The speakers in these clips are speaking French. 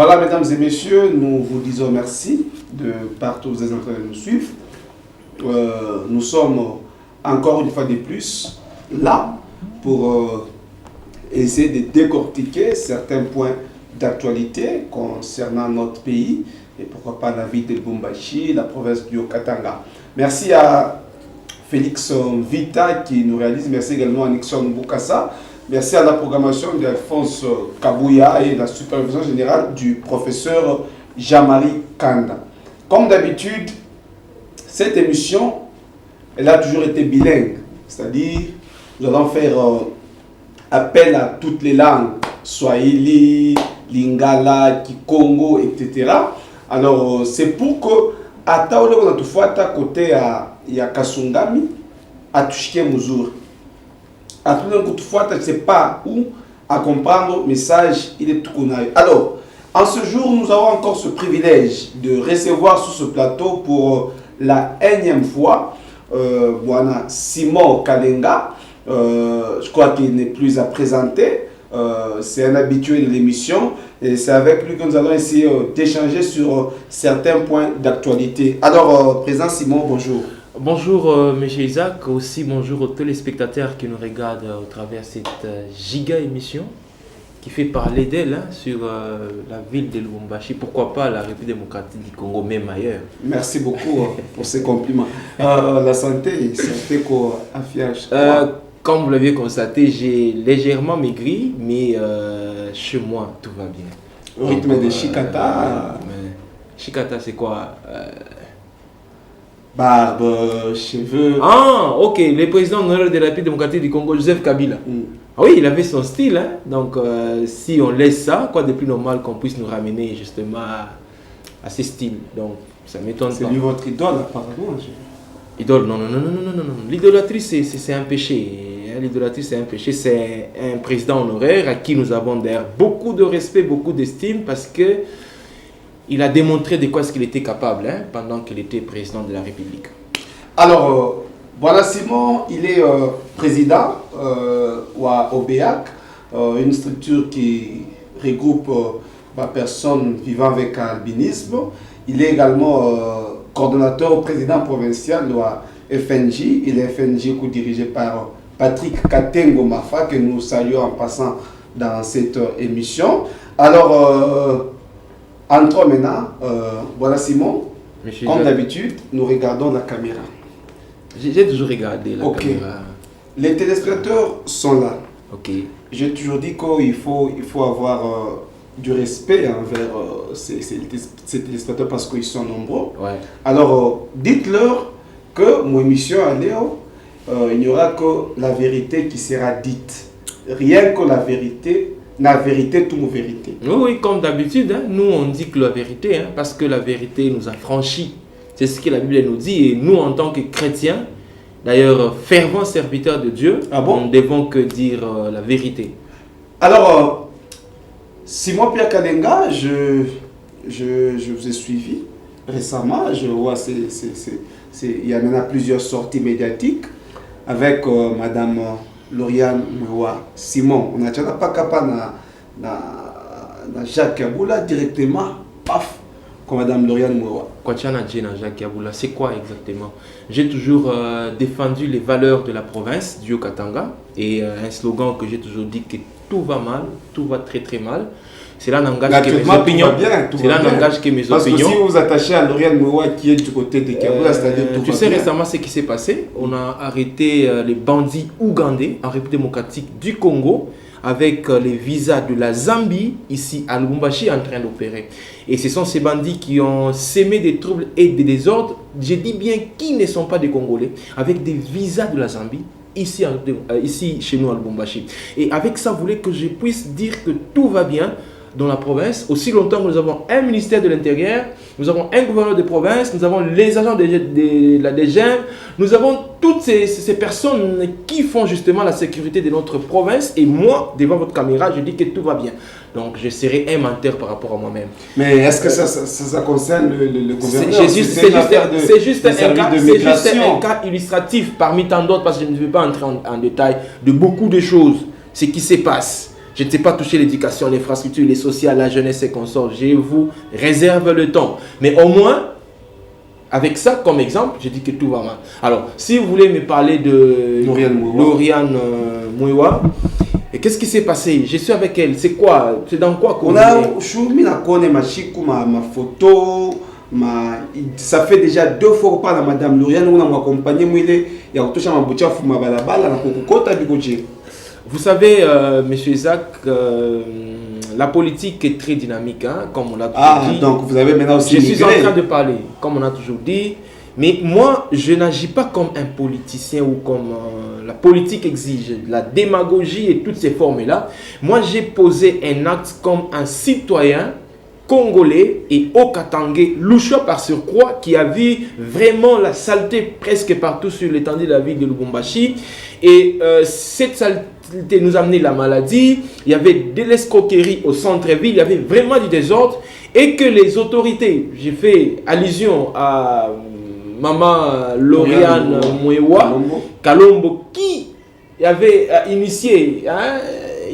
Voilà, mesdames et messieurs, nous vous disons merci de partout où vous êtes en train de nous suivre. Nous sommes encore une fois de plus là pour essayer de décortiquer certains points d'actualité concernant notre pays et pourquoi pas la ville de Lubumbashi, la province du Haut-Katanga. Merci à Félix Vita qui nous réalise, merci également à Nixon Bukasa, merci à la programmation d'Alphonse Kabouya et la supervision générale du professeur Jean-Marie Kanda. Comme d'habitude, cette émission, elle a toujours été bilingue, c'est-à-dire nous allons faire appel à toutes les langues, Swahili, Lingala, Kikongo, etc. Alors, c'est pour que, à Taolo, on a tout fait à côté à Kasungami, à Tushike Muzur. À tout le monde, tu ne sais pas où à comprendre le message, il est tout connu. Alors, en ce jour, nous avons encore ce privilège de recevoir sur ce plateau pour la énième fois voilà, Simon Kalenga. Je crois qu'il n'est plus à présenter. C'est un habitué de l'émission et c'est avec lui que nous allons essayer d'échanger sur certains points d'actualité. Alors, président Simon, bonjour. Bonjour M. Isaac, aussi bonjour aux téléspectateurs qui nous regardent au travers de cette giga émission qui fait parler d'elle sur la ville de Lubumbashi, pourquoi pas la République démocratique du Congo, même ailleurs. Merci beaucoup pour ces compliments. La santé quoi, affiage. Comme vous l'aviez constaté, j'ai légèrement maigri, mais chez moi, tout va bien. Au rythme de Chikata. Chikata, c'est quoi barbe, cheveux. Ah, ok, le président honoraire de la République démocratique du Congo, Joseph Kabila. Ah oui, il avait son style, hein? Donc si on laisse ça, quoi de plus normal qu'on puisse nous ramener justement à ces styles. Donc ça m'étonne pas. C'est lui votre idole apparemment. Idole, non. L'idolâtrie, c'est un péché. L'idolâtrie, c'est un péché. C'est un président honoraire à qui nous avons d'ailleurs beaucoup de respect, beaucoup d'estime parce que il a démontré de quoi est-ce qu'il était capable pendant qu'il était président de la République. Alors, voilà Simon, il est président au BEAC, une structure qui regroupe personnes vivant avec albinisme. Il est également coordonnateur président provincial de la FNJ. Il est FNJ dirigé par Patrick Katengo Mafa, que nous saluons en passant dans cette émission. Alors, entrons maintenant, voilà Simon, Monsieur comme d'habitude, nous regardons la caméra. J'ai toujours regardé la caméra. Les téléspectateurs sont là. Ok. J'ai toujours dit qu'il faut avoir du respect envers ces téléspectateurs parce qu'ils sont nombreux. Ouais. Alors, dites-leur que mon émission à Léo, il n'y aura que la vérité qui sera dite. Rien que la vérité tout mon vérité. Oui, comme d'habitude, nous on dit que la vérité, parce que la vérité nous a franchis. C'est ce que la Bible nous dit. Et nous, en tant que chrétiens, d'ailleurs fervents serviteurs de Dieu, nous ne devons que dire la vérité. Alors, Simon Pierre Kalenga, je vous ai suivi récemment. Je vois, il y en a plusieurs sorties médiatiques avec Madame Lauriane Mwewa Simon. On n'a pas capable na Jacques Yaboula directement, paf, comme Madame Lauriane Mwewa. Jacques Yaboula, c'est quoi exactement? J'ai toujours défendu les valeurs de la province du Haut-Katanga et un slogan que j'ai toujours dit que tout va mal, tout va très très mal. C'est là n'engage que mes opinions. C'est là n'engage que mes opinions. Parce que si vous vous attachez à Lauriane Mwewa qui est du côté de Kaboula, c'est-à-dire tout va bien. Tu sais récemment ce qui s'est passé. On a arrêté les bandits ougandais en République démocratique du Congo avec les visas de la Zambie ici à Lubumbashi en train d'opérer. Et ce sont ces bandits qui ont sémé des troubles et des désordres, je dis bien qui ne sont pas des Congolais, avec des visas de la Zambie ici chez nous à Lubumbashi. Et avec ça, vous voulez que je puisse dire que tout va bien dans la province, aussi longtemps que nous avons un ministère de l'Intérieur, nous avons un gouverneur de province, nous avons les agents de la DGM, nous avons toutes ces personnes qui font justement la sécurité de notre province. Et moi, devant votre caméra, je dis que tout va bien. Donc, je serai un menteur par rapport à moi-même. Mais est-ce que ça concerne le gouverneur? C'est juste un cas illustratif parmi tant d'autres, parce que je ne veux pas entrer en détail de beaucoup de choses, ce qui se passe. Je ne sais pas toucher l'éducation, l'infrastructure, les sociales, la jeunesse et consorts. Je vous réserve le temps. Mais au moins, avec ça comme exemple, je dis que tout va mal. Alors, si vous voulez me parler de Lauriane Mouewa, et qu'est-ce qui s'est passé? Je suis avec elle. C'est quoi? C'est dans quoi qu'on est? Ma photo. Ça fait déjà 2 fois par la Madame Lauriane, on m'a accompagné. Vous savez, Monsieur Isaac, la politique est très dynamique, hein, comme on l'a toujours dit. Donc vous avez maintenant aussi. Je suis en train de parler, comme on a toujours dit. Mais moi, je n'agis pas comme un politicien ou comme la politique exige, la démagogie et toutes ces formes-là. Moi, j'ai posé un acte comme un citoyen congolais et okatangais, loucha par surcroît, qui a vu vraiment la saleté presque partout sur l'étendue de la ville de Lubumbashi. Et cette saleté nous a amené la maladie. Il y avait de l'escroquerie au centre-ville, il y avait vraiment du désordre. Et que les autorités, j'ai fait allusion à Maman Lauriane Mouewa Kalombo, qui avait initié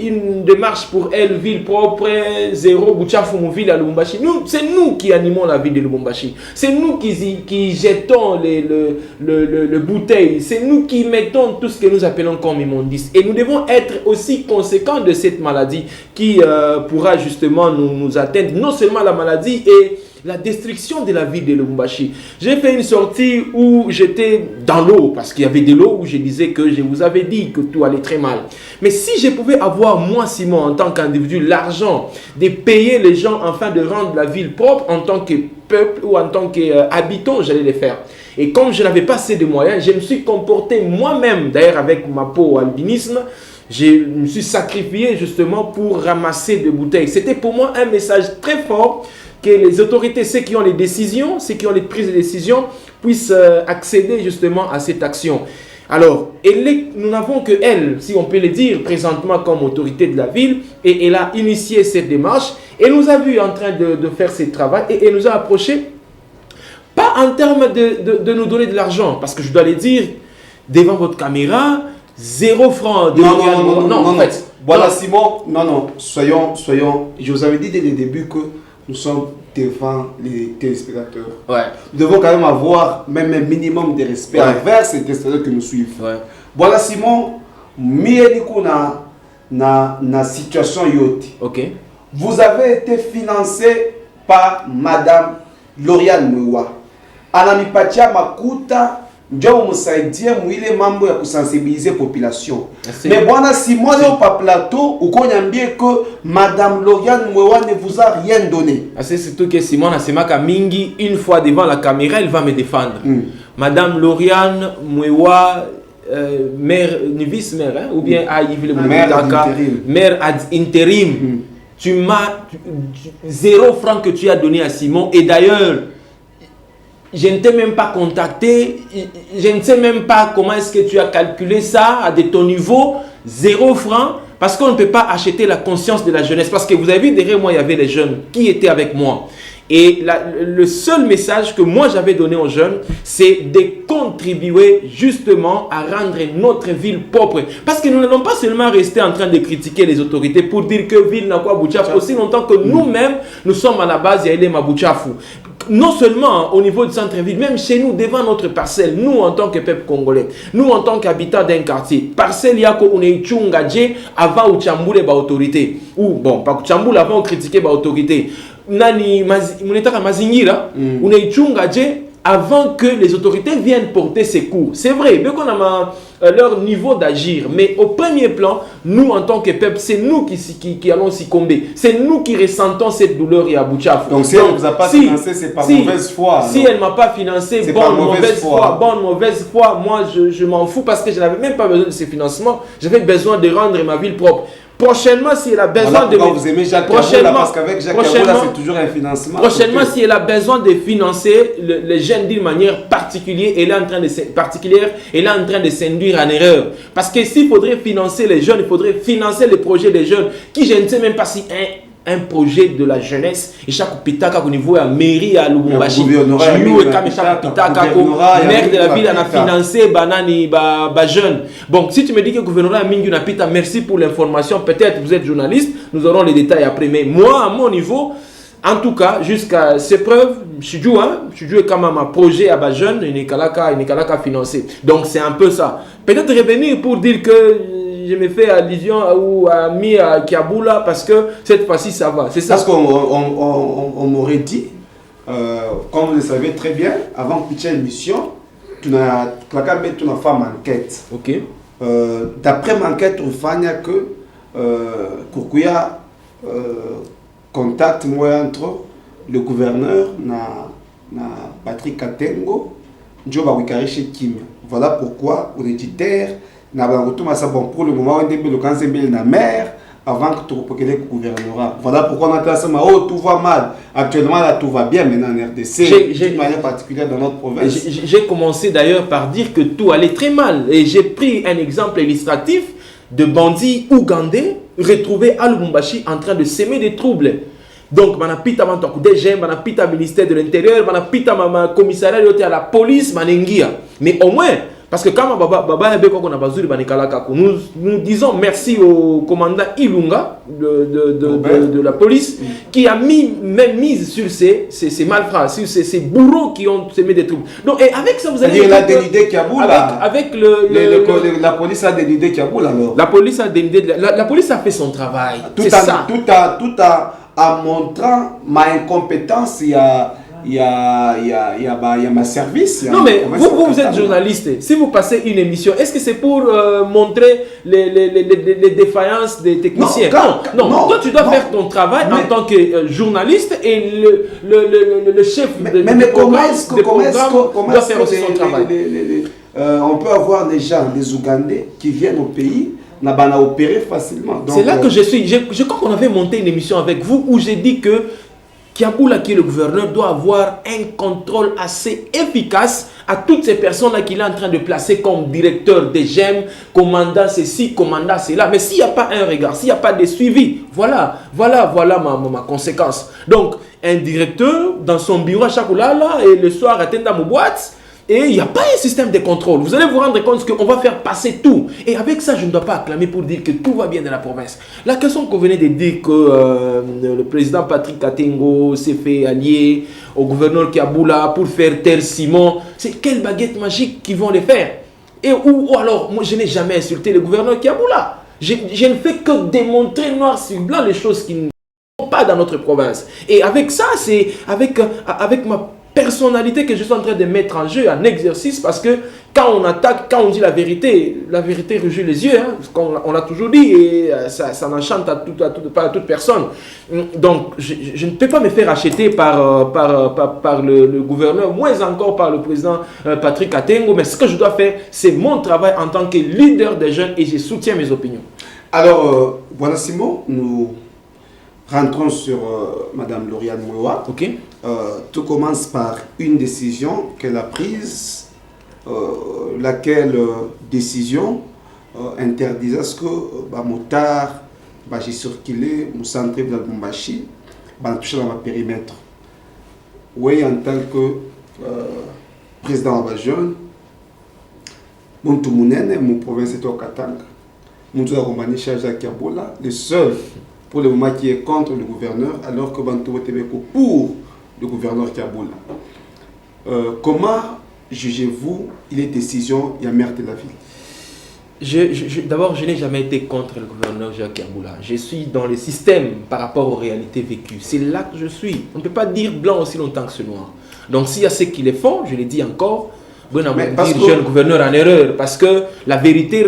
une démarche pour elle, ville propre, zéro Buchafu, ville à Lubumbashi. C'est nous qui animons la ville de Lubumbashi. C'est nous qui jetons le bouteille. C'est nous qui mettons tout ce que nous appelons comme immondice. Et nous devons être aussi conséquents de cette maladie qui pourra justement nous atteindre. Non seulement la maladie et la destruction de la ville de Lubumbashi. J'ai fait une sortie où j'étais dans l'eau, parce qu'il y avait de l'eau, où je disais que je vous avais dit que tout allait très mal. Mais si je pouvais avoir, moi, Simon, en tant qu'individu, l'argent de payer les gens afin de rendre la ville propre, en tant que peuple ou en tant qu'habitant, j'allais le faire. Et comme je n'avais pas assez de moyens, je me suis comporté moi-même, d'ailleurs avec ma peau albinisme, je me suis sacrifié justement pour ramasser des bouteilles. C'était pour moi un message très fort, que les autorités, ceux qui ont les décisions, ceux qui ont les prises de décision, puissent accéder justement à cette action. Alors, nous n'avons que elle, si on peut le dire, présentement comme autorité de la ville, et elle a initié cette démarche, et nous a vu en train de faire ce travail, et elle nous a approchés, pas en termes de nous donner de l'argent, parce que je dois le dire, devant votre caméra, 0 francs. Non, en fait. Voilà, non. Simon, non, soyons, je vous avais dit dès le début que nous sommes devant les téléspectateurs. Ouais. Nous devons quand même avoir même un minimum de respect envers ces téléspectateurs que nous suivent. Ouais. Voilà, Simon, na situation yote. Ok. Vous avez été financé par Madame Lauriane Mouewa. Anamipatia Makuta, ndio msaidie mwile mambo ya kusensibiliser population. Mais bwana Simon au pa plateau ukonyambie que Madame Lauriane Mouewa ne vous a rien donné. C'est surtout que Simon asemaka mingi une fois devant la caméra, elle va me défendre. Madame Lauriane Mouewa mère vice-mère hein, ou bien mère ad intérim. Tu m'as 0 franc que tu as donné à Simon et d'ailleurs je ne t'ai même pas contacté, je ne sais même pas comment est-ce que tu as calculé ça de ton niveau, 0 franc, parce qu'on ne peut pas acheter la conscience de la jeunesse. Parce que vous avez vu, derrière moi, il y avait les jeunes qui étaient avec moi. Et le seul message que moi j'avais donné aux jeunes, c'est de contribuer justement à rendre notre ville propre. Parce que nous n'allons pas seulement rester en train de critiquer les autorités pour dire que ville n'a quoi Buchafu, aussi longtemps que nous-mêmes, nous sommes à la base de Mabuchafu. Non seulement au niveau du centre-ville, même chez nous, devant notre parcelle, nous en tant que peuple congolais, nous en tant qu'habitants d'un quartier, parcelle yako uneichungaje avant uchambule ba autorité. Ou bon, pas uchambule avant critiquer ba autorité. Nani munetaka mazingira uneichungaje avant que les autorités viennent porter secours. C'est vrai, bien qu'on a leur niveau d'agir, mais au premier plan, nous en tant que peuple, c'est nous qui allons succomber. C'est nous qui ressentons cette douleur et à Buchafu. Donc si elle ne vous a pas financé, c'est par mauvaise foi. Alors. Si elle ne m'a pas financé, bonne mauvaise foi, moi je m'en fous parce que je n'avais même pas besoin de ces financements. J'avais besoin de rendre ma ville propre. Prochainement, si elle a besoin de... Vous aimez Jacques Kaboula, parce qu'avec Jacques Kaboula, c'est toujours un financement. Prochainement, si elle a besoin de financer les jeunes d'une manière particulière, elle est en train de s'induire en erreur. Parce que s'il faudrait financer les jeunes, il faudrait financer les projets des jeunes, qui je ne sais même pas si un projet de la jeunesse et chaque pitaka au niveau à mairie à Lubumbashi maire de la ville a financé banani ba jeune. Bon, si tu me dis que le gouvernement a mis une pita, merci pour l'information, peut-être vous êtes journaliste, nous aurons les détails après, mais moi à mon niveau, en tout cas, jusqu'à ces preuves, je suis quand même un projet à bas jeune, il n'est qu'à financé. Donc c'est un peu ça. Peut-être revenir pour dire que je me fais allusion ou à mis à Kiaboula parce que cette fois-ci ça va. C'est ça. Parce qu'on m'aurait dit, comme vous le savez très bien, avant que tu aies l'émission, tu as fait une enquête. Ok. D'après mon enquête, on fait que Koukouya contact moi entre le gouverneur na Patrick Katengo, Joe Wikariche Kim. Voilà pourquoi on est éditeur. Bon, pour le moment, on est le cancer de la mer avant que tu repoques le gouvernorat. Voilà pourquoi on a dit oh, tout va mal. Actuellement, là, tout va bien maintenant en RDC, d'une manière particulière dans notre province. J'ai commencé d'ailleurs par dire que tout allait très mal. Et j'ai pris un exemple illustratif de bandits ougandais retrouvés à Lubumbashi en train de s'aimer des troubles. Donc, on a pita DG, on a pita ministère de l'Intérieur, on a pita commissariat à la police, mais au moins, parce que quand nous disons merci au commandant Ilunga de la police qui a même mise sur ces malfrats, sur ces bourreaux qui ont semé des troubles. Donc, et avec ça, vous allez... Il a dénudé Kiaboula. Avec la police a dénudé Kiaboula alors. La police a dénudé... La police a fait son travail. Tout en montrant ma incompétence, il y a ma service. Non, mais vous êtes journaliste. Si vous passez une émission, est-ce que c'est pour montrer les défaillances des techniciens? Non. Toi, tu dois faire ton travail en tant que journaliste et le chef de programme doit faire aussi son travail. On peut avoir des gens, des Ougandais, qui viennent au pays. On a opéré facilement. C'est là que je suis. Je crois qu'on avait monté une émission avec vous où j'ai dit que Kiaboula, qui est le gouverneur, doit avoir un contrôle assez efficace à toutes ces personnes-là qu'il est en train de placer comme directeur des GEM, commandant ceci, commandant cela. Mais s'il n'y a pas un regard, s'il n'y a pas de suivi, voilà ma conséquence. Donc, un directeur dans son bureau à chaque là, et le soir, attend dans mon boîte. Et il n'y a pas un système de contrôle. Vous allez vous rendre compte qu'on va faire passer tout. Et avec ça, je ne dois pas acclamer pour dire que tout va bien dans la province. La question qu'on venait de dire que le président Patrick Katengo s'est fait allier au gouverneur Kiaboula pour faire taire Simon, c'est quelle baguette magique qu'ils vont les faire? Et ou alors, moi je n'ai jamais insulté le gouverneur Kiaboula. Je ne fais que démontrer noir sur blanc les choses qui ne sont pas dans notre province. Et avec ça, c'est avec ma personnalité que je suis en train de mettre en jeu, en exercice, parce que quand on attaque, quand on dit la vérité réjouit les yeux, hein, on l'a toujours dit, et ça n'enchante pas à toute personne. Donc, je ne peux pas me faire acheter par le gouverneur, moins encore par le président Patrick Katengo, mais ce que je dois faire, c'est mon travail en tant que leader des jeunes, et je soutiens mes opinions. Alors, voilà Simon, nous rentrons sur Madame Lauriane Mouloua. Ok. Tout commence par une décision qu'elle a prise, laquelle décision interdisait à ce que motard j'ai circulé au centre de Lubumbashi touché dans le périmètre. Oui, en tant que président de la jeune, mon province est au Katanga, mon Roumanie chargé à Kiaboula, le seul pour le moment qui est contre le gouverneur, alors que Bantou est pour le gouverneur Kiaboula. Comment jugez-vous les décisions et la maire de la ville? D'abord, je n'ai jamais été contre le gouverneur Jacques Kiaboula. Je suis dans le système par rapport aux réalités vécues. C'est là que je suis. On ne peut pas dire blanc aussi longtemps que ce noir. Donc s'il y a ceux qui les font, je le dis encore, jeune gouverneur en erreur, parce que la vérité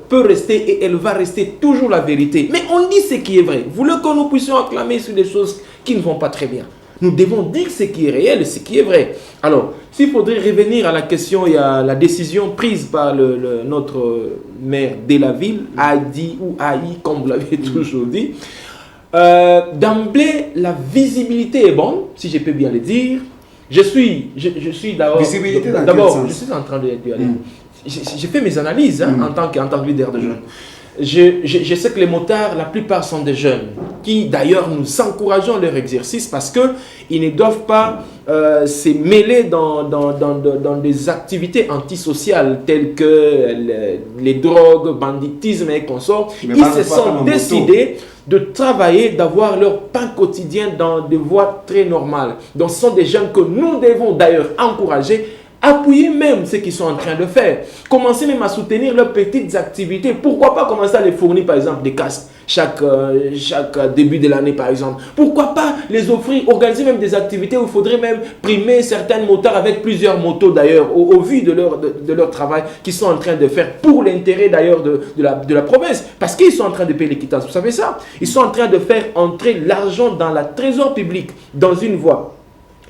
peut rester et elle va rester toujours la vérité. Mais on dit ce qui est vrai. Vous voulez que nous puissions acclamer sur des choses qui ne vont pas très bien. Nous devons dire ce qui est réel et ce qui est vrai. Alors, s'il faudrait revenir à la question, il y a la décision prise par notre maire de la ville, Adi ou Aïe, comme vous l'avez toujours dit. D'emblée, la visibilité est bonne, si je peux bien le dire. Je suis d'abord... Visibilité dans quel sens? Je suis en train de aller. J'ai fait mes analyses en tant que leader de jeunes. Je sais que les motards, la plupart sont des jeunes. qui d'ailleurs nous encourageons leur exercice parce qu'ils ne doivent pas se mêler dans des activités antisociales telles que les drogues, banditisme et consorts. Ils se sont décidés de travailler, d'avoir leur pain quotidien dans des voies très normales. Donc ce sont des jeunes que nous devons d'ailleurs encourager, appuyer même ce qu'ils sont en train de faire. Commencer même à soutenir leurs petites activités. Pourquoi pas commencer à les fournir par exemple des casques chaque début de l'année par exemple. Pourquoi pas les offrir, organiser même des activités où il faudrait même primer certains motards avec plusieurs motos d'ailleurs au vu de leur travail qu'ils sont en train de faire pour l'intérêt d'ailleurs de la province. Parce qu'ils sont en train de payer les quittances. Vous savez ça? Ils sont en train de faire entrer l'argent dans la trésor publique dans une voie.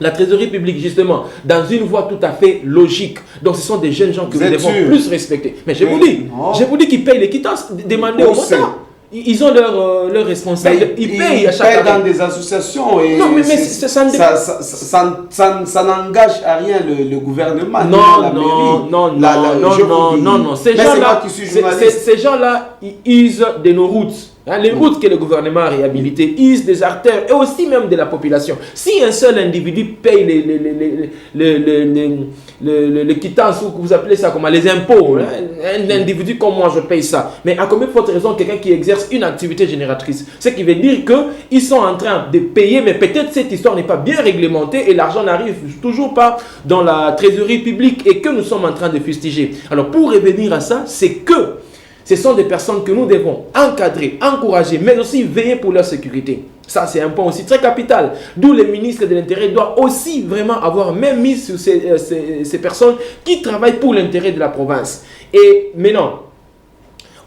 La trésorerie publique, justement, dans une voie tout à fait logique. Donc, ce sont des jeunes gens que nous devons plus respecter. Mais je vous dis qu'ils payent les quittances. Demandez aux motards. Ils ont leur responsable. Ils payent à chaque année. Dans des associations. Et non, mais ça n'engage à rien le gouvernement. Non. Ces gens-là, ils usent de nos routes. Les routes que le gouvernement a réhabilitées, usent des artères et aussi même de la population. Si un seul individu paye les quittances, ou vous appelez ça comment, les impôts, un individu comme moi, je paye ça. Mais à combien de fortes raisons quelqu'un qui exerce une activité génératrice? Ce qui veut dire qu'ils sont en train de payer, mais peut-être cette histoire n'est pas bien réglementée et l'argent n'arrive toujours pas dans la trésorerie publique et que nous sommes en train de fustiger. Alors pour revenir à ça, c'est que ce sont des personnes que nous devons encadrer, encourager, mais aussi veiller pour leur sécurité. Ça, c'est un point aussi très capital. D'où le ministre de l'Intérieur doit aussi vraiment avoir même mis sur ces personnes qui travaillent pour l'intérêt de la province. Et maintenant,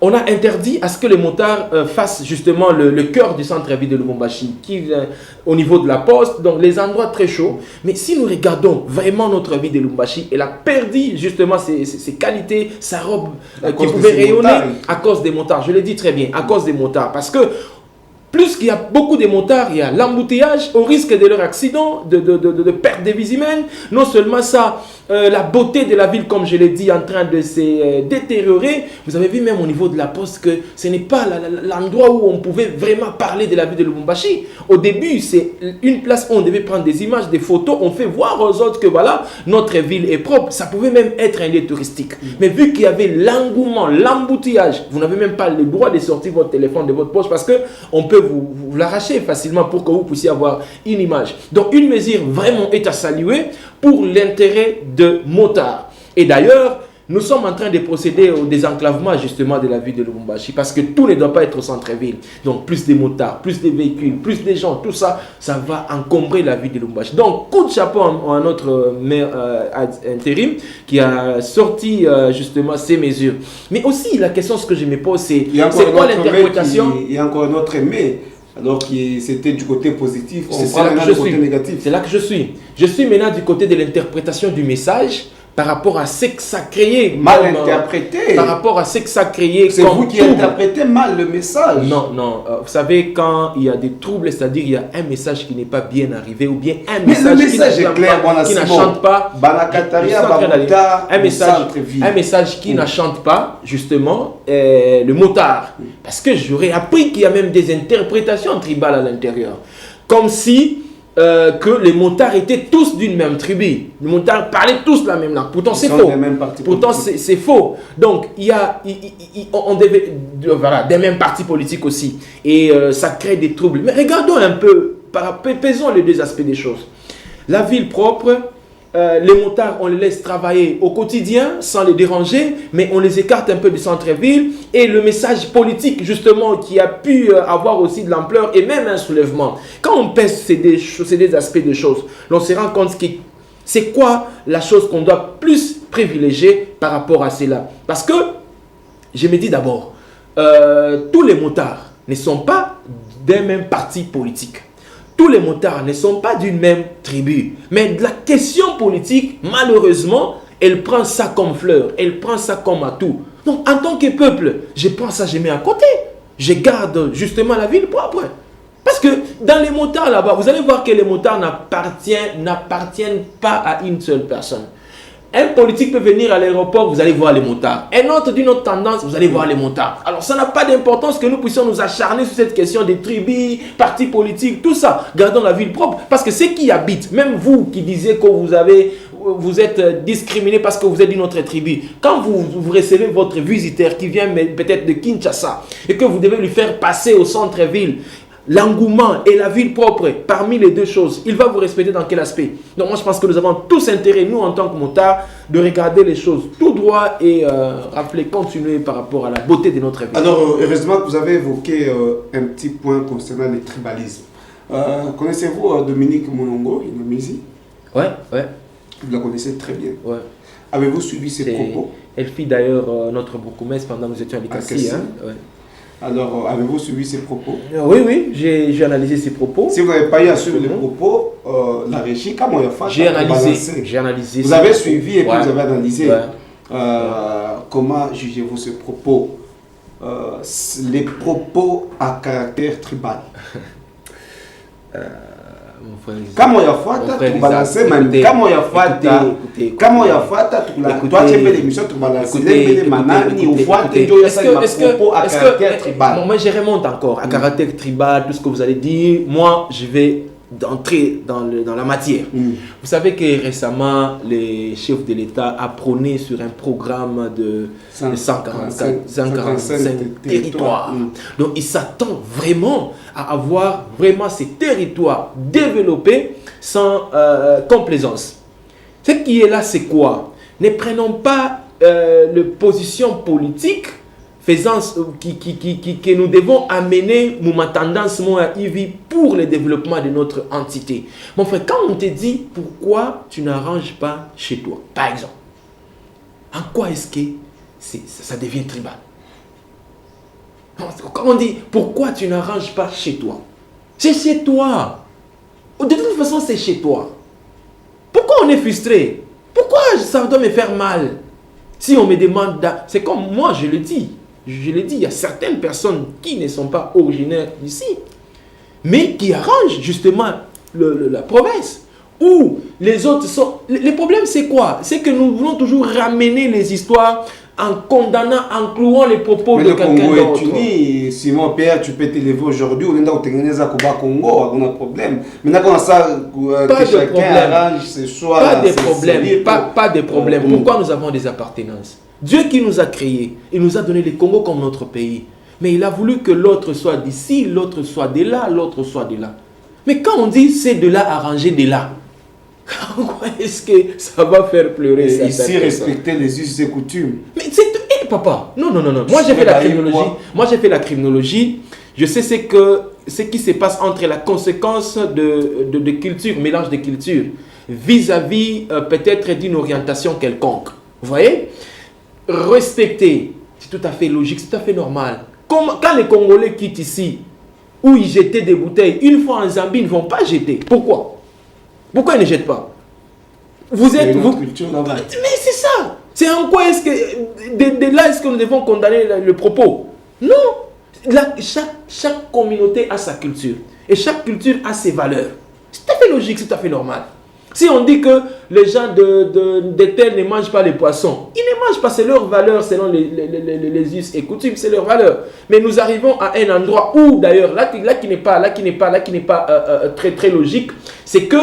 on a interdit à ce que les motards fassent justement le cœur du centre-ville de Lubumbashi, qui vient au niveau de la poste, donc les endroits très chauds. Mais si nous regardons vraiment notre ville de Lubumbashi, elle a perdu justement ses qualités, sa robe qui pouvait rayonner à cause des motards. Je le dis très bien, à cause des motards. Parce que plus qu'il y a beaucoup de motards, il y a l'embouteillage au risque de leur accident, de perte des vies humaines. Non seulement ça, la beauté de la ville, comme je l'ai dit, en train de se détériorer. Vous avez vu même au niveau de la poste que ce n'est pas l'endroit où on pouvait vraiment parler de la ville de Lubumbashi. Au début, c'est une place où on devait prendre des images, des photos. On fait voir aux autres que voilà, notre ville est propre. Ça pouvait même être un lieu touristique. Mais vu qu'il y avait l'engouement, l'embouteillage, vous n'avez même pas le droit de sortir votre téléphone de votre poche parce qu'on peut vous l'arracher facilement pour que vous puissiez avoir une image. Donc une mesure vraiment est à saluer pour l'intérêt de motards. Et d'ailleurs, nous sommes en train de procéder au désenclavement justement de la ville de Lubumbashi parce que tout ne doit pas être au centre-ville. Donc plus de motards, plus de véhicules, plus de gens, tout ça, ça va encombrer la ville de Lubumbashi. Donc coup de chapeau à notre maire intérim qui a sorti justement ces mesures. Mais aussi la question, ce que je me pose, c'est quoi l'interprétation? Il y a encore un autre mais alors que c'était du côté positif, c'est là que je suis. Négatif. C'est là que je suis. Je suis maintenant du côté de l'interprétation du message par rapport à ce que ça créait. Mal interprété. Par rapport à ce que ça créait. C'est vous qui interprétez mal le message. Non. Vous savez, quand il y a des troubles, c'est-à-dire il y a un message qui n'est pas bien arrivé ou bien un message qui n'achante pas. Un message qui n'achante pas, justement, le motard. Parce que j'aurais appris qu'il y a même des interprétations tribales à l'intérieur. Comme si que les motards étaient tous d'une même tribu. Les motards parlaient tous la même langue. Pourtant, c'est faux. Pourtant, c'est faux. Donc, on devait... Voilà, des mêmes partis politiques aussi. Et ça crée des troubles. Mais regardons un peu, pesons les deux aspects des choses. La ville propre, les motards, on les laisse travailler au quotidien sans les déranger, mais on les écarte un peu du centre-ville. Et le message politique, justement, qui a pu avoir aussi de l'ampleur et même un soulèvement. Quand on pèse ces deux aspects de choses, on se rend compte que c'est quoi la chose qu'on doit plus privilégier par rapport à cela. Parce que, je me dis d'abord, tous les motards ne sont pas d'un même parti politique. Tous les motards ne sont pas d'une même tribu. Mais la question politique, malheureusement, elle prend ça comme fleur. Elle prend ça comme atout. Donc, en tant que peuple, je prends ça, je mets à côté. Je garde justement la ville propre. Parce que dans les motards là-bas, vous allez voir que les motards n'appartiennent pas à une seule personne. Un politique peut venir à l'aéroport, vous allez voir les motards. Un autre d'une autre tendance, vous allez voir les motards. Alors ça n'a pas d'importance que nous puissions nous acharner sur cette question des tribus, partis politiques, tout ça. Gardons la ville propre. Parce que ceux qui habitent, même vous qui disiez que vous êtes discriminé parce que vous êtes d'une autre tribu, quand vous recevez votre visiteur qui vient peut-être de Kinshasa et que vous devez lui faire passer au centre-ville, l'engouement et la ville propre, parmi les deux choses, il va vous respecter dans quel aspect? Donc moi je pense que nous avons tous intérêt, nous en tant que motards, de regarder les choses tout droit et rappeler, continuer par rapport à la beauté de notre ville. Alors heureusement que vous avez évoqué un petit point concernant le tribalisme. Connaissez-vous Dominique Monongo, Inamizi? Ouais. Vous la connaissez très bien. Ouais. Avez-vous suivi ses propos? Elle fit d'ailleurs notre bourgmestre pendant que nous étions à l'ICACI. Alors, avez-vous suivi ses propos? Oui, j'ai analysé ses propos. Si vous n'avez pas eu à suivre les propos, la régie, comment il a fait? J'ai analysé. Vous avez suivi et puis vous avez analysé. Ouais. Comment jugez-vous ces propos? Les propos à caractère tribal. Mon frère, comment il a fait tout balancer, comment il a fait comment il a fait toi tu fais l'émission tout balancer les manani ou fois moi je remonte encore à caractère tribal, tout ce que vous allez dire. Moi je vais d'entrer dans la matière. Vous savez que récemment les chefs de l'État a prôné sur un programme de 145 territoires. Donc ils s'attendent vraiment à avoir vraiment ces territoires développés sans complaisance. Ce qui est là, c'est quoi? Ne prenons pas les positions politiques que nous devons amener ma tendance à Ivy pour le développement de notre entité. Mon frère, quand on te dit pourquoi tu n'arranges pas chez toi, par exemple, en quoi est-ce que ça devient tribal? Quand on dit pourquoi tu n'arranges pas chez toi, c'est chez toi. De toute façon, c'est chez toi. Pourquoi on est frustré? Pourquoi ça doit me faire mal? Si on me demande, c'est comme moi, je le dis, il y a certaines personnes qui ne sont pas originaires d'ici, mais qui arrangent justement la province. Où les autres sont... Le problème, c'est quoi? C'est que nous voulons toujours ramener les histoires en condamnant, en clouant les propos de quelqu'un d'autre. Simon Pierre, tu peux t'élever aujourd'hui, on est dans le Congo, on a un problème. Maintenant, quand ça, pas que chacun arrange ses choix. Pas de problème, pas de problème. Pourquoi nous avons des appartenances? Dieu qui nous a créés, il nous a donné le Congo comme notre pays. Mais il a voulu que l'autre soit d'ici, l'autre soit de là, l'autre soit de là. Mais quand on dit c'est de là arrangé de là, pourquoi est-ce que ça va faire pleurer ça? Ici, respecter les us et coutumes. Mais c'est... papa, non. Moi j'ai fait la criminologie. Je sais ce qui se passe entre la conséquence de culture, mélange de cultures, vis-à-vis peut-être d'une orientation quelconque. Vous voyez? Respecter, c'est tout à fait logique, c'est tout à fait normal. Quand les Congolais quittent ici, où ils jetaient des bouteilles, une fois en Zambie, ils ne vont pas jeter. Pourquoi ils ne jettent pas? Vous êtes... Mais c'est ça. C'est en quoi est-ce que... De là est-ce que nous devons condamner le propos? Non. Là, chaque communauté a sa culture. Et chaque culture a ses valeurs. C'est tout à fait logique, c'est tout à fait normal. Si on dit que les gens de terre ne mangent pas les poissons, ils ne mangent pas, c'est leur valeur selon les us et coutumes, c'est leur valeur. Mais nous arrivons à un endroit où, d'ailleurs, là qui n'est pas très très logique, c'est que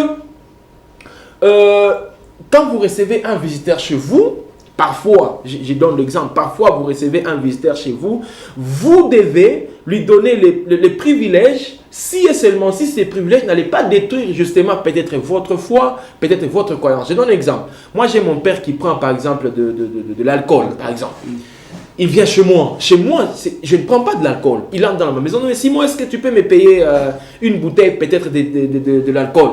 quand vous recevez un visiteur chez vous, parfois, je donne l'exemple, parfois vous recevez un visiteur chez vous, vous devez lui donner les privilèges, si et seulement si ces privilèges n'allaient pas détruire justement peut-être votre foi, peut-être votre croyance. Je donne un exemple. Moi, j'ai mon père qui prend par exemple de l'alcool, par exemple. Il vient chez moi. Chez moi, je ne prends pas de l'alcool. Il entre dans ma maison. Mais Simon, est-ce que tu peux me payer une bouteille peut-être de l'alcool?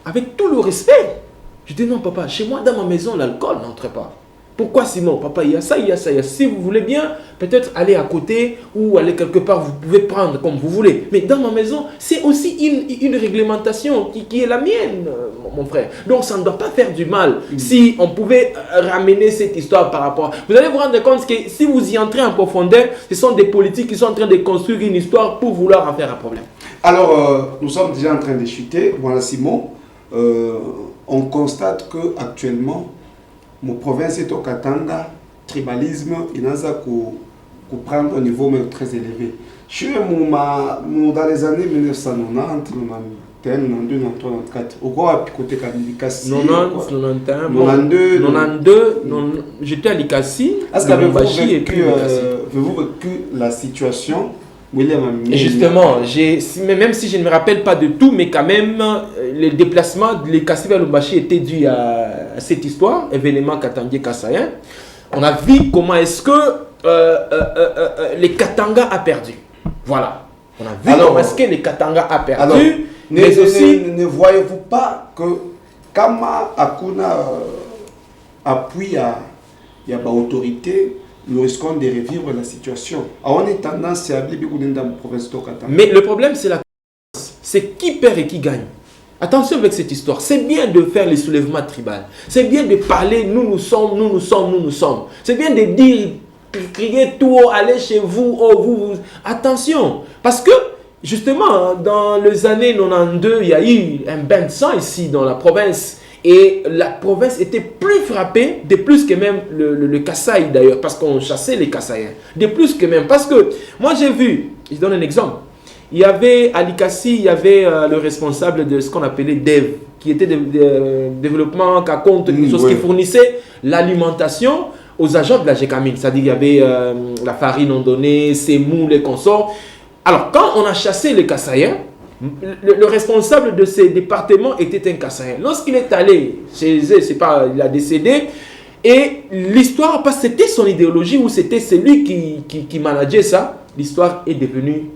Avec tout le respect. Je dis non, papa, chez moi, dans ma maison, l'alcool n'entre pas. Pourquoi Simon? Papa, il y a ça, il y a ça, il y a ça. Si vous voulez bien, peut-être aller à côté ou aller quelque part, vous pouvez prendre comme vous voulez. Mais dans ma maison, c'est aussi une réglementation qui est la mienne, mon frère. Donc, ça ne doit pas faire du mal. Si on pouvait ramener cette histoire par rapport... Vous allez vous rendre compte que si vous y entrez en profondeur, ce sont des politiques qui sont en train de construire une histoire pour vouloir en faire un problème. Alors, nous sommes déjà en train de chuter. Voilà, Simon. On constate qu'actuellement, mon province est au Katanga, tribalisme, il a ça prendre un niveau mais très élevé. Je suis dans les années 1990, 91, 92, 94. Au quoi côté Likasi 90, 91, 92, j'étais à Likasi. Est-ce que avez-vous vécu la situation? Et justement, même si je ne me rappelle pas de tout, mais quand même, le déplacement de Likasi vers Lubumbashi était dû à cette histoire, événement Katangé Kassayen. On a vu comment est-ce que les Katanga a perdu. Voilà. On a vu comment est-ce que les Katanga a perdu. Alors, mais aussi, ne voyez-vous pas que Kama Akuna appuie à l'autorité, nous risquons de revivre la situation. On est tendance à oublier dans la province de Katanga. Mais le problème, c'est la c'est qui perd et qui gagne. Attention avec cette histoire. C'est bien de faire les soulèvements tribaux. C'est bien de parler nous sommes. C'est bien de dire, crier tout haut, allez chez vous, oh vous. Attention. Parce que, justement, dans les années 92, il y a eu un bain de sang ici dans la province. Et la province était plus frappée, de plus que même le Kasaï d'ailleurs, parce qu'on chassait les Kassaïens. De plus que même. Parce que, moi j'ai vu, je donne un exemple. Il y avait à Likasi, il y avait le responsable de ce qu'on appelait DEV, qui était de développement à compte, quelque chose qui fournissait l'alimentation aux agents de la GECAMIN. C'est-à-dire qu'il y avait la farine non donnée, ses mous, les consorts. Alors, quand on a chassé les Kassaïens, le responsable de ces départements était un Kassaïen. Lorsqu'il est allé chez eux, il a décédé, et l'histoire, parce que c'était son idéologie ou c'était celui qui manageait ça, l'histoire est devenue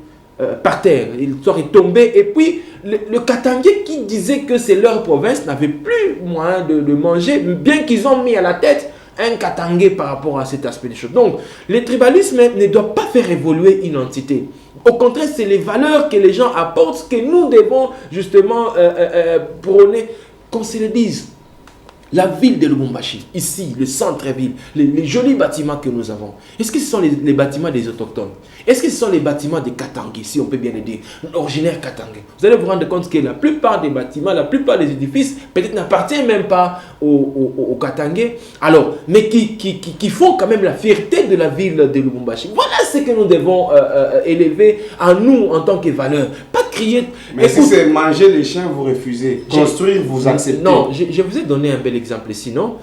par terre. L'histoire est tombée. Et puis, le Katangé qui disait que c'est leur province n'avait plus moyen de manger, bien qu'ils ont mis à la tête un Katangé par rapport à cet aspect des choses. Donc, le tribalisme ne doit pas faire évoluer une entité. Au contraire, c'est les valeurs que les gens apportent que nous devons justement prôner, qu'on se le dise. La ville de Lubumbashi, ici, le centre-ville, les jolis bâtiments que nous avons, est-ce que ce sont les bâtiments des autochtones? Est-ce que ce sont les bâtiments des Katangais, si on peut bien le dire, originaires Katangais? Vous allez vous rendre compte que la plupart des bâtiments, la plupart des édifices, peut-être n'appartiennent même pas aux Katangais, alors, mais qui font quand même la fierté de la ville de Lubumbashi. Voilà ce que nous devons élever en nous en tant que valeur. Pas crier. Mais écoute, si c'est manger les chiens, vous refusez. Construire, vous acceptez. Non, je vous ai donné un bel exemple. Sinon,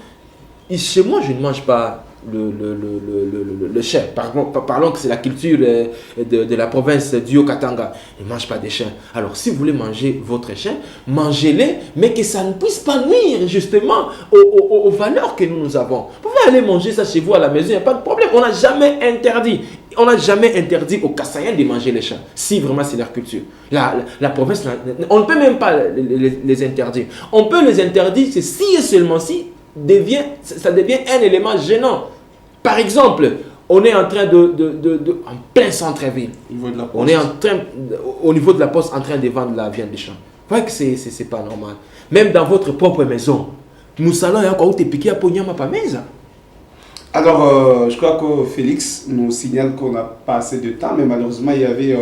chez moi, je ne mange pas le chien. Parlons que c'est la culture de la province du Haut-Katanga. Ils ne mangent pas des chiens. Alors, si vous voulez manger votre chien, mangez-les, mais que ça ne puisse pas nuire justement aux valeurs que nous avons. Vous pouvez aller manger ça chez vous à la maison, il n'y a pas de problème. On n'a jamais interdit. On n'a jamais interdit aux Kassaïens de manger les chiens, si vraiment c'est leur culture. La province, on ne peut même pas les interdire. On peut les interdire, c'est si et seulement si ça devient un élément gênant. Par exemple, on est en train en plein centre-ville. On est au niveau de la poste en train de vendre la viande des champs. Vous voyez que c'est pas normal. Même dans votre propre maison, nous allons encore te piquer à Ponyama pas maison. Alors, je crois que Félix nous signale qu'on n'a pas assez de temps, mais malheureusement, il y avait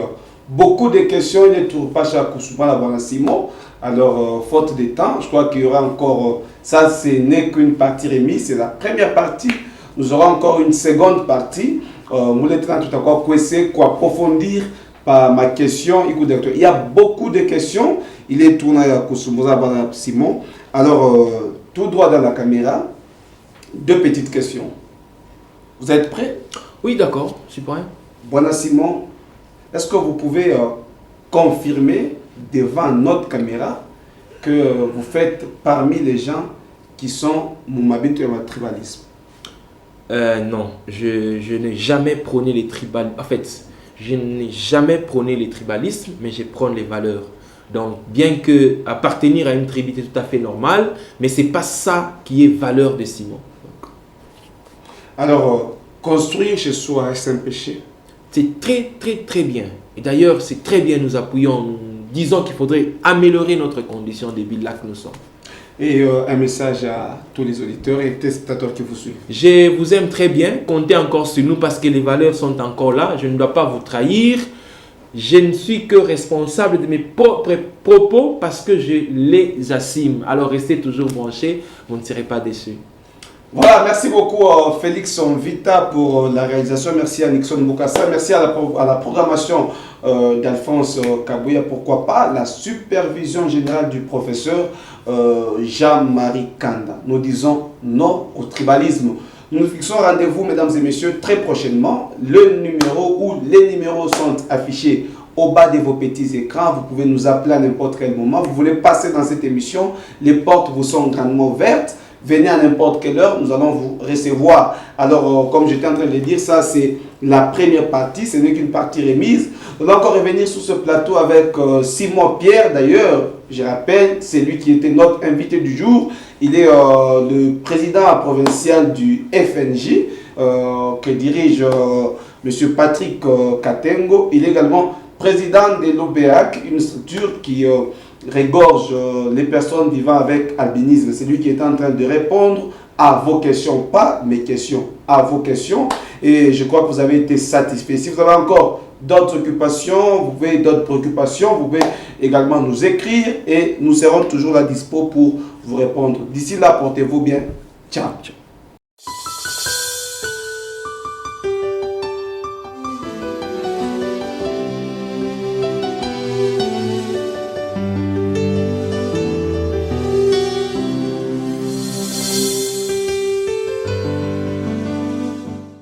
beaucoup de questions. Il n'est toujours pas chez Akousouma, la Simon. Alors, faute de temps, je crois qu'il y aura encore... ça, ce n'est qu'une partie remise, c'est la première partie. Nous aurons encore une seconde partie. Mouletan tout encore pour approfondir par ma question. Il y a beaucoup de questions. Il est tourné à Akousouma, Simon. Alors, tout droit dans la caméra, deux petites questions. Vous êtes prêts? Oui, d'accord, je suis prêt. Bona Simon, est-ce que vous pouvez confirmer devant notre caméra que vous faites parmi les gens qui sont Moumabito et le tribalisme? Non, je n'ai jamais prôné les tribalismes. En fait, je n'ai jamais prôné les tribalismes, mais je prône les valeurs. Donc, bien que appartenir à une tribu est tout à fait normal, mais ce n'est pas ça qui est valeur de Simon. Alors, construire chez soi, est-ce un péché? C'est très, très, très bien. Et d'ailleurs, c'est très bien, nous appuyons, nous disons qu'il faudrait améliorer notre condition de vie là que nous sommes. Et un message à tous les auditeurs et téléspectateurs qui vous suivent. Je vous aime très bien, comptez encore sur nous parce que les valeurs sont encore là. Je ne dois pas vous trahir. Je ne suis que responsable de mes propres propos parce que je les assume. Alors restez toujours branchés, vous ne serez pas déçus. Voilà, merci beaucoup Félix Vita pour la réalisation. Merci à Nixon Bokassa. Merci à la programmation d'Alphonse Kabouya. Pourquoi pas la supervision générale du professeur Jean-Marie Kanda. Nous disons non au tribalisme. Nous nous fixons rendez-vous, mesdames et messieurs, très prochainement. Le numéro ou les numéros sont affichés au bas de vos petits écrans. Vous pouvez nous appeler à n'importe quel moment. Vous voulez passer dans cette émission, les portes vous sont grandement vertes. Venez à n'importe quelle heure, nous allons vous recevoir. Alors, comme j'étais en train de le dire, ça c'est la première partie, ce n'est qu'une partie remise. On va encore revenir sur ce plateau avec Simon Pierre, d'ailleurs, je rappelle, c'est lui qui était notre invité du jour. Il est le président provincial du FNJ, que dirige M. Patrick Katengo. Il est également président de l'OBEAC, une structure qui regorge les personnes vivant avec albinisme. C'est lui qui est en train de répondre à vos questions, pas mes questions, à vos questions. Et je crois que vous avez été satisfait. Si vous avez encore d'autres occupations, vous pouvez d'autres préoccupations, vous pouvez également nous écrire et nous serons toujours là dispo pour vous répondre. D'ici là, portez-vous bien. Ciao.